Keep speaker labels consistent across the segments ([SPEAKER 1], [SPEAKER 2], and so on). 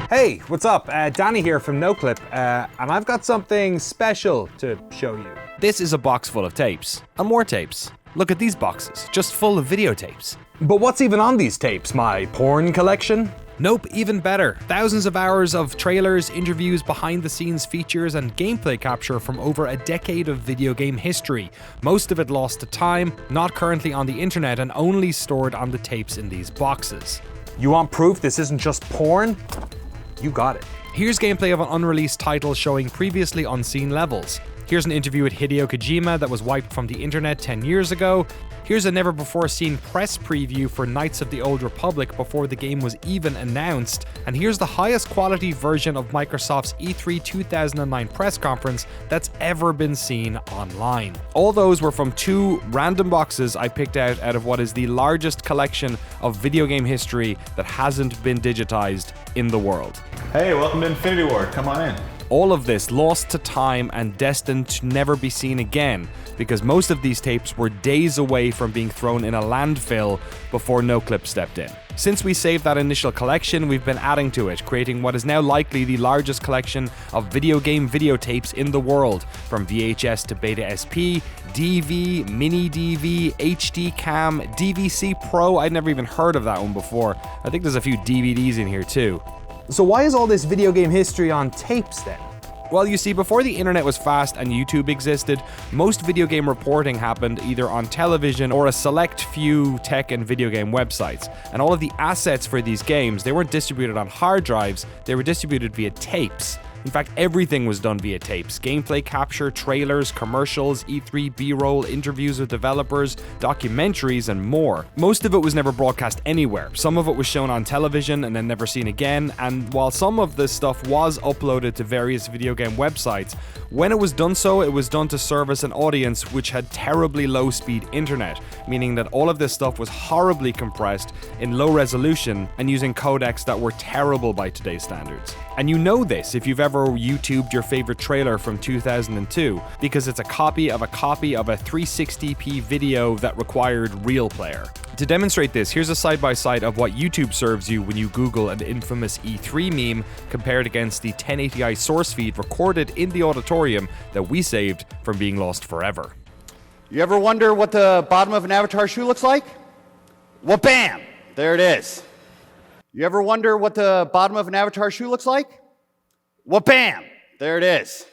[SPEAKER 1] Hey, what's up? Danny here from Noclip, and I've got something special to show you.
[SPEAKER 2] This is a box full of tapes, and more tapes. Look at these boxes, just full of videotapes.
[SPEAKER 1] But what's even on these tapes? My porn collection?
[SPEAKER 2] Nope, even better. Thousands of hours of trailers, interviews, behind-the-scenes features, and gameplay capture from over a decade of video game history. Most of it lost to time, not currently on the internet, and only stored on the tapes in these boxes.
[SPEAKER 1] You want proof this isn't just porn? You got it.
[SPEAKER 2] Here's gameplay of an unreleased title showing previously unseen levels. Here's an interview with Hideo Kojima that was wiped from the internet 10 years ago. Here's a never-before-seen press preview for Knights of the Old Republic before the game was even announced. And here's the highest quality version of Microsoft's E3 2009 press conference that's ever been seen online. All those were from two random boxes I picked out of what is the largest collection of video game history that hasn't been digitized in the world.
[SPEAKER 3] Hey, welcome to Infinity Ward. Come on in.
[SPEAKER 2] All of this lost to time and destined to never be seen again, because most of these tapes were days away from being thrown in a landfill before Noclip stepped in. Since we saved that initial collection, we've been adding to it, creating what is now likely the largest collection of video game videotapes in the world, from VHS to Beta SP, DV, Mini DV, HD Cam, DVC Pro. I'd never even heard of that one before. I think there's a few DVDs in here too.
[SPEAKER 1] So why is all this video game history on tapes then?
[SPEAKER 2] Well, you see, before the internet was fast and YouTube existed, most video game reporting happened either on television or a select few tech and video game websites. And all of the assets for these games, they weren't distributed on hard drives, they were distributed via tapes. In fact, everything was done via tapes. Gameplay capture, trailers, commercials, E3 B-roll, interviews with developers, documentaries, and more. Most of it was never broadcast anywhere. Some of it was shown on television and then never seen again, and while some of this stuff was uploaded to various video game websites, when it was done so, it was done to service an audience which had terribly low-speed internet, meaning that all of this stuff was horribly compressed in low resolution and using codecs that were terrible by today's standards. And you know this if you've ever YouTubed your favorite trailer from 2002, because it's a copy of a 360p video that required real player. To demonstrate this, here's a side-by-side of what YouTube serves you when you Google an infamous E3 meme compared against the 1080i source feed recorded in the auditorium that we saved from being lost forever.
[SPEAKER 4] You ever wonder what the bottom of an Avatar shoe looks like? Well, bam! There it is. You ever wonder what the bottom of an Avatar shoe looks like? Well, bam! There it is.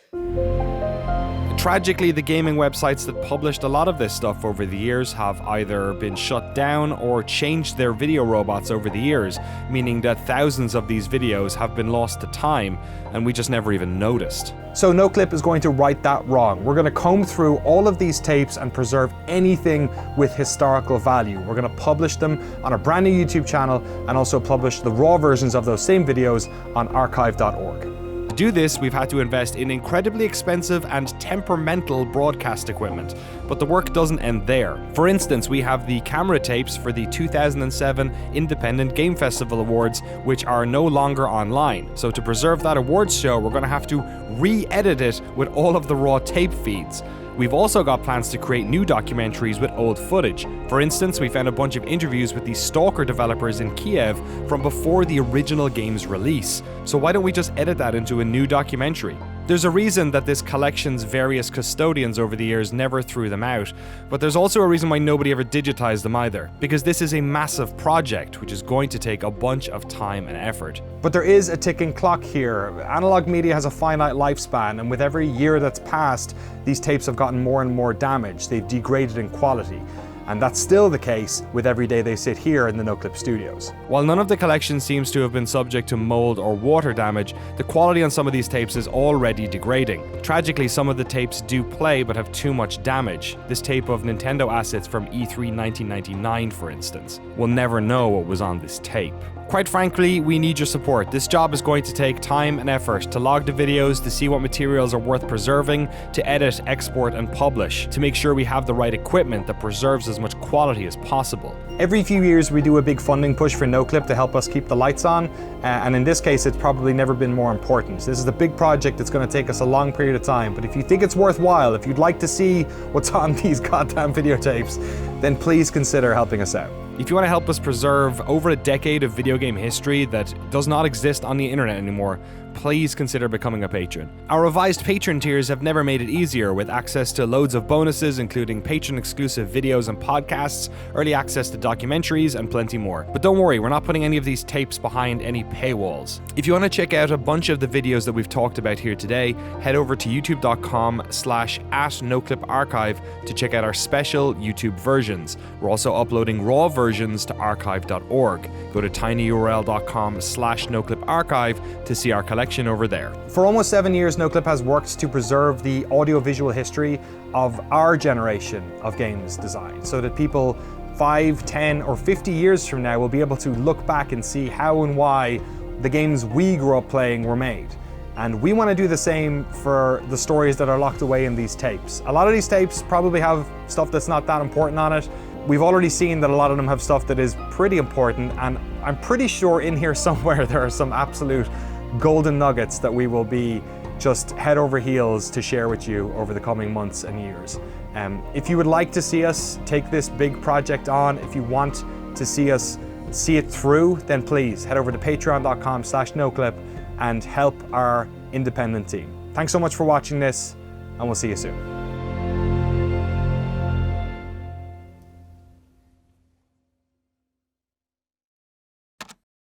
[SPEAKER 2] Tragically, the gaming websites that published a lot of this stuff over the years have either been shut down or changed their video robots over the years, meaning that thousands of these videos have been lost to time, and we just never even noticed.
[SPEAKER 1] So Noclip is going to right that wrong. We're going to comb through all of these tapes and preserve anything with historical value. We're going to publish them on a brand new YouTube channel and also publish the raw versions of those same videos on archive.org.
[SPEAKER 2] To do this, we've had to invest in incredibly expensive and temperamental broadcast equipment, but the work doesn't end there. For instance, we have the camera tapes for the 2007 Independent Game Festival Awards, which are no longer online. So to preserve that awards show, we're going to have to re-edit it with all of the raw tape feeds. We've also got plans to create new documentaries with old footage. For instance, we found a bunch of interviews with the Stalker developers in Kiev from before the original game's release. So why don't we just edit that into a new documentary? There's a reason that this collection's various custodians over the years never threw them out, but there's also a reason why nobody ever digitized them either, because this is a massive project which is going to take a bunch of time and effort.
[SPEAKER 1] But there is a ticking clock here. Analog media has a finite lifespan, and with every year that's passed, these tapes have gotten more and more damaged. They've degraded in quality. And that's still the case with every day they sit here in the Noclip studios.
[SPEAKER 2] While none of the collection seems to have been subject to mold or water damage, the quality on some of these tapes is already degrading. Tragically, some of the tapes do play but have too much damage. This tape of Nintendo assets from E3 1999, for instance. We'll never know what was on this tape. Quite frankly, we need your support. This job is going to take time and effort to log the videos, to see what materials are worth preserving, to edit, export, and publish, to make sure we have the right equipment that preserves as much quality as possible.
[SPEAKER 1] Every few years we do a big funding push for Noclip to help us keep the lights on, and in this case it's probably never been more important. This is a big project that's going to take us a long period of time, but if you think it's worthwhile, if you'd like to see what's on these goddamn videotapes, then please consider helping us out.
[SPEAKER 2] If you want to help us preserve over a decade of video game history that does not exist on the internet anymore, please consider becoming a patron. Our revised patron tiers have never made it easier, with access to loads of bonuses including patron-exclusive videos and podcasts, early access to documentaries, and plenty more. But don't worry, we're not putting any of these tapes behind any paywalls. If you want to check out a bunch of the videos that we've talked about here today, head over to youtube.com/@nocliparchive to check out our special YouTube versions. We're also uploading raw versions to archive.org. Go to tinyurl.com/nocliparchive to see our collection over there.
[SPEAKER 1] For almost 7 years, Noclip has worked to preserve the audiovisual history of our generation of games design, so that people 5, 10, or 50 years from now will be able to look back and see how and why the games we grew up playing were made. And we want to do the same for the stories that are locked away in these tapes. A lot of these tapes probably have stuff that's not that important on it. We've already seen that a lot of them have stuff that is pretty important, and I'm pretty sure in here somewhere there are some absolute golden nuggets that we will be just head over heels to share with you over the coming months and years. If you would like to see us take this big project on, if you want to see us see it through, then please head over to patreon.com/noclip and help our independent team. Thanks so much for watching this, and we'll see you soon.